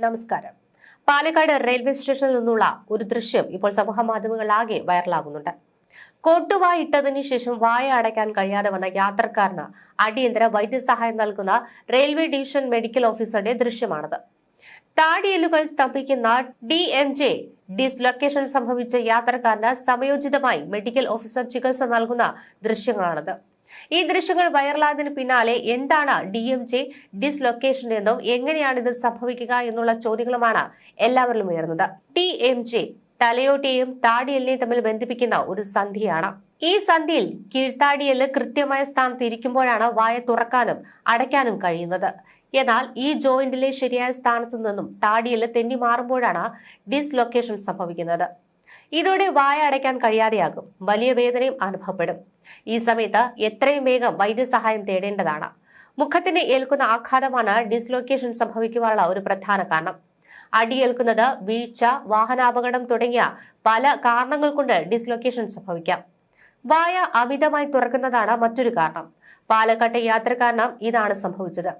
നമസ്കാരം. പാലക്കാട് റെയിൽവേ സ്റ്റേഷനിൽ നിന്നുള്ള ഒരു ദൃശ്യം ഇപ്പോൾ സമൂഹ മാധ്യമങ്ങളിലാകെ വൈറലാകുന്നുണ്ട്. കോട്ടുവായ ഇട്ടതിനു ശേഷം വായ അടയ്ക്കാൻ കഴിയാതെ വന്ന യാത്രക്കാരന് അടിയന്തര വൈദ്യസഹായം നൽകുന്ന റെയിൽവേ ഡിവിഷൻ മെഡിക്കൽ ഓഫീസറുടെ ദൃശ്യമാണത്. താടിയെല്ലുകൾ സ്തംഭിക്കുന്ന DMJ ഡിസ്ലൊക്കേഷൻ സംഭവിച്ച യാത്രക്കാരന് സമയോചിതമായി മെഡിക്കൽ ഓഫീസർ ചികിത്സ നൽകുന്ന ദൃശ്യങ്ങളാണത്. ഈ ദൃശ്യങ്ങൾ വൈറലായതിനു പിന്നാലെ എന്താണ് DMJ ഡിസ്ലൊക്കേഷൻ എന്നും എങ്ങനെയാണ് ഇത് സംഭവിക്കുക എന്നുള്ള ചോദ്യങ്ങളുമാണ് എല്ലാവരിലും ഉയർന്നത്. DMJ തലയോട്ടിയെയും താടിയെല്ലിനെയും തമ്മിൽ ബന്ധിപ്പിക്കുന്ന ഒരു സന്ധിയാണ്. ഈ സന്ധിയിൽ കീഴ്ത്താടിയെല്ല് കൃത്യമായ സ്ഥാനത്ത് ഇരിക്കുമ്പോഴാണ് വായ തുറക്കാനും അടയ്ക്കാനും കഴിയുന്നത്. എന്നാൽ ഈ ജോയിന്റിലെ ശരിയായ സ്ഥാനത്തു നിന്നും താടിയെല്ല് തെന്നി മാറുമ്പോഴാണ് ഡിസ്ലൊക്കേഷൻ സംഭവിക്കുന്നത്. ഇതോടെ വായ അടയ്ക്കാൻ കഴിയാതെയാകും. വലിയ വേദനയും അനുഭവപ്പെടും. ഈ സമയത്ത് എത്രയും വേഗം വൈദ്യസഹായം തേടേണ്ടതാണ്. മുഖത്തിന് ഏൽക്കുന്ന ആഘാതമാണ് ഡിസ്ലൊക്കേഷൻ സംഭവിക്കുവാനുള്ള ഒരു പ്രധാന കാരണം. അടിയേൽക്കുന്നത്, വീഴ്ച, വാഹനാപകടം തുടങ്ങിയ പല കാരണങ്ങൾ കൊണ്ട് ഡിസ്ലൊക്കേഷൻ സംഭവിക്കാം. വായ അമിതമായി തുറക്കുന്നതാണ് മറ്റൊരു കാരണം. പാലക്കാട്ടെ യാത്രക്കാരനും ഇതാണ് സംഭവിച്ചത്.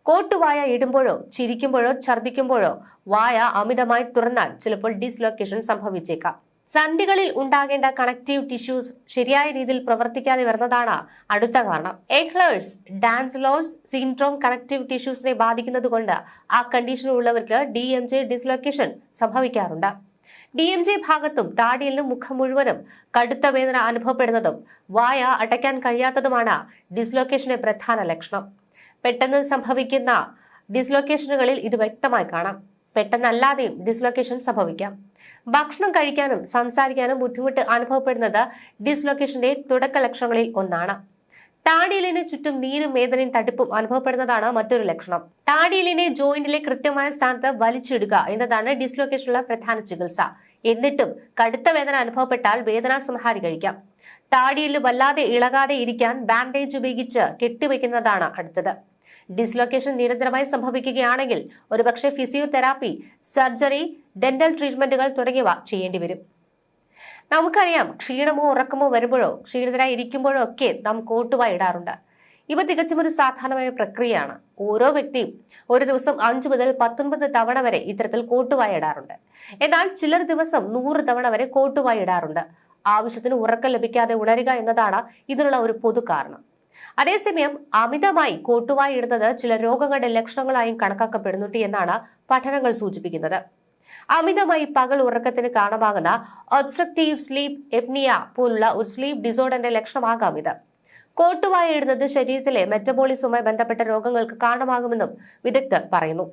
കോട്ടുവായ ഇടുമ്പോഴോ ചിരിക്കുമ്പോഴോ ഛർദ്ദിക്കുമ്പോഴോ വായ അമിതമായി തുറന്നാൽ ചിലപ്പോൾ ഡിസ്ലൊക്കേഷൻ സംഭവിച്ചേക്കാം. സന്ധികളിൽ ഉണ്ടാകേണ്ട കണക്റ്റീവ് ടിഷ്യൂസ് ശരിയായ രീതിയിൽ പ്രവർത്തിക്കാതെ വരുന്നതാണ് അടുത്ത കാരണം. എഹ്ലേഴ്സ് ഡാൻസ്ലോസ് സിൻഡ്രോം കണക്റ്റീവ് ടിഷ്യൂസിനെ ബാധിക്കുന്നത് കൊണ്ട് ആ കണ്ടീഷനുള്ളവർക്ക് DMJ ഡിസ്ലൊക്കേഷൻ സംഭവിക്കാറുണ്ട്. DMJ ഭാഗത്തും താടിയിലും മുഖം മുഴുവനും കടുത്ത വേദന അനുഭവപ്പെടുന്നതും വായ അടയ്ക്കാൻ കഴിയാത്തതുമാണ് ഡിസ്ലൊക്കേഷന്റെ പ്രധാന ലക്ഷണം. പെട്ടെന്ന് സംഭവിക്കുന്ന ഡിസ്ലൊക്കേഷനുകളിൽ ഇത് വ്യക്തമായി കാണാം. പെട്ടെന്നല്ലാതെയും ഡിസ്ലൊക്കേഷൻ സംഭവിക്കാം. ഭക്ഷണം കഴിക്കാനും സംസാരിക്കാനും ബുദ്ധിമുട്ട് അനുഭവപ്പെടുന്നത് ഡിസ്ലൊക്കേഷന്റെ തുടക്ക ലക്ഷണങ്ങളിൽ ഒന്നാണ്. താടിയെല്ലിന് ചുറ്റും നീരും വേദനയും തടിപ്പും അനുഭവപ്പെടുന്നതാണ് മറ്റൊരു ലക്ഷണം. താടിയെല്ലിനെ ജോയിന്റിലെ കൃത്യമായ സ്ഥാനത്ത് വലിച്ചിടുക എന്നതാണ് ഡിസ്ലൊക്കേഷനുള്ള പ്രധാന ചികിത്സ. എന്നിട്ടും കടുത്ത വേദന അനുഭവപ്പെട്ടാൽ വേദനാസംഹാരി കഴിക്കാം. താടിയെല്ല് വല്ലാതെ ഇളകാതെ ഇരിക്കാൻ ബാൻഡേജ് ഉപയോഗിച്ച് കെട്ടിവെക്കുന്നതാണ് അടുത്തത്. ഡിസ്ലൊക്കേഷൻ നിരന്തരമായി സംഭവിക്കുകയാണെങ്കിൽ ഒരുപക്ഷെ ഫിസിയോതെറാപ്പി, സർജറി, ഡെന്റൽ ട്രീറ്റ്മെന്റുകൾ തുടങ്ങിയവ ചെയ്യേണ്ടി വരും. നമുക്കറിയാം, ക്ഷീണമോ ഉറക്കമോ വരുമ്പോഴോ ക്ഷീണിതരായി ഇരിക്കുമ്പോഴോ ഒക്കെ നാം കോട്ടുവായി ഇടാറുണ്ട്. ഇവ തികച്ചും ഒരു സാധാരണമായ പ്രക്രിയയാണ്. ഓരോ വ്യക്തിയും ഒരു ദിവസം 5 മുതൽ 19 തവണ വരെ ഇത്തരത്തിൽ കോട്ടുവായി ഇടാറുണ്ട്. എന്നാൽ ചിലർ ദിവസം 100 തവണ വരെ കോട്ടുവായി ഇടാറുണ്ട്. ആവശ്യത്തിന് ഉറക്കം ലഭിക്കാതെ ഉണരുക എന്നതാണ് ഇതിനുള്ള ഒരു പൊതു കാരണം. അതേസമയം അമിതമായി കോട്ടുവായി ഇടുന്നത് ചില രോഗങ്ങളുടെ ലക്ഷണങ്ങളായും കണക്കാക്കപ്പെടുന്നുണ്ട് എന്നാണ് പഠനങ്ങൾ സൂചിപ്പിക്കുന്നത്. അമിതമായി പകൽ ഉറക്കത്തിന് കാരണമാകുന്ന ഒബ്സ്ട്രക്റ്റീവ് സ്ലീപ്പ് എപ്നിയ പോലുള്ള ഒരു സ്ലീപ്പ് ഡിസോർഡറിന്റെ ലക്ഷണമാകാം ഇത്. കോട്ടുവായി ഇടുന്നത് ശരീരത്തിലെ മെറ്റബോളിസവുമായി ബന്ധപ്പെട്ട രോഗങ്ങൾക്ക് കാരണമാകുമെന്നും വിദഗ്ധർ പറയുന്നു.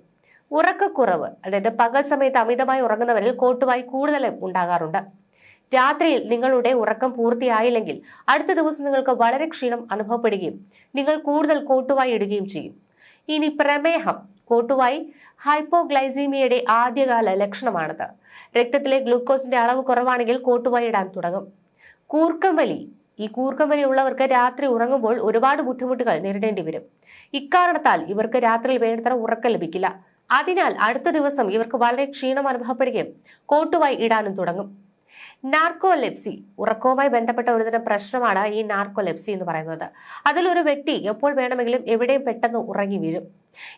ഉറക്കക്കുറവ്, അതായത് പകൽ സമയത്ത് അമിതമായി ഉറങ്ങുന്നവരിൽ കോട്ടുവായി കൂടുതലും ഉണ്ടാകാറുണ്ട്. രാത്രിയിൽ നിങ്ങളുടെ ഉറക്കം പൂർത്തിയായില്ലെങ്കിൽ അടുത്ത ദിവസം നിങ്ങൾക്ക് വളരെ ക്ഷീണം അനുഭവപ്പെടുകയും നിങ്ങൾ കൂടുതൽ കോട്ടുവായി ഇടുകയും ചെയ്യും. ഇനി പ്രമേഹം. കോട്ടുവായി ഹൈപ്പോഗ്ലൈസീമിയയുടെ ആദ്യകാല ലക്ഷണമാണത്. രക്തത്തിലെ ഗ്ലൂക്കോസിന്റെ അളവ് കുറവാണെങ്കിൽ കോട്ടുവായി ഇടാൻ തുടങ്ങും. കൂർക്കം വലി ഉള്ളവർക്ക് രാത്രി ഉറങ്ങുമ്പോൾ ഒരുപാട് ബുദ്ധിമുട്ടുകൾ നേരിടേണ്ടി വരും. ഇക്കാരണത്താൽ ഇവർക്ക് രാത്രിയിൽ വേണ്ടത്ര ഉറക്കം ലഭിക്കില്ല. അതിനാൽ അടുത്ത ദിവസം ഇവർക്ക് വളരെ ക്ഷീണം അനുഭവപ്പെടുകയും കോട്ടുവായി ഇടാനും തുടങ്ങും. നാർക്കോലെപ്സി. ഉറക്കവുമായി ബന്ധപ്പെട്ട ഒരുതരം പ്രശ്നമാണ് ഈ നാർക്കോലെപ്സി എന്ന് പറയുന്നത്. അതിലൊരു വ്യക്തി എപ്പോൾ വേണമെങ്കിലും എവിടെയും പെട്ടെന്ന് ഉറങ്ങി വീഴും.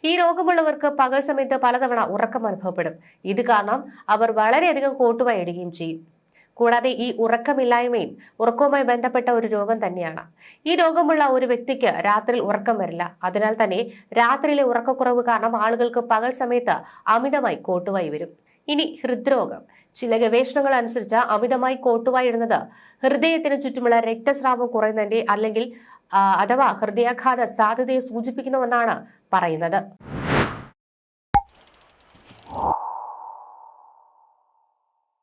ഈ രോഗമുള്ളവർക്ക് പകൽ സമയത്ത് പലതവണ ഉറക്കം അനുഭവപ്പെടും. ഇത് കാരണം അവർ വളരെയധികം കോട്ടുവായി ഇടുകയും ചെയ്യും. കൂടാതെ ഈ ഉറക്കമില്ലായ്മയും ഉറക്കവുമായി ബന്ധപ്പെട്ട ഒരു രോഗം തന്നെയാണ്. ഈ രോഗമുള്ള ഒരു വ്യക്തിക്ക് രാത്രിയിൽ ഉറക്കം വരില്ല. അതിനാൽ തന്നെ രാത്രിയിലെ ഉറക്കക്കുറവ് കാരണം ആളുകൾക്ക് പകൽ സമയത്ത് അമിതമായി കോട്ടുവായി വരും. ഇനി ഹൃദ്രോഗം. ചില ഗവേഷണങ്ങൾ അനുസരിച്ച് അമിതമായി കോട്ടുവായി ഇടുന്നത് ഹൃദയത്തിന് ചുറ്റുമുള്ള രക്തസ്രാവം കുറയുന്നതിന്റെ അഥവാ ഹൃദയാഘാത സാധ്യതയെ സൂചിപ്പിക്കുന്നുവെന്നാണ് പറയുന്നത്.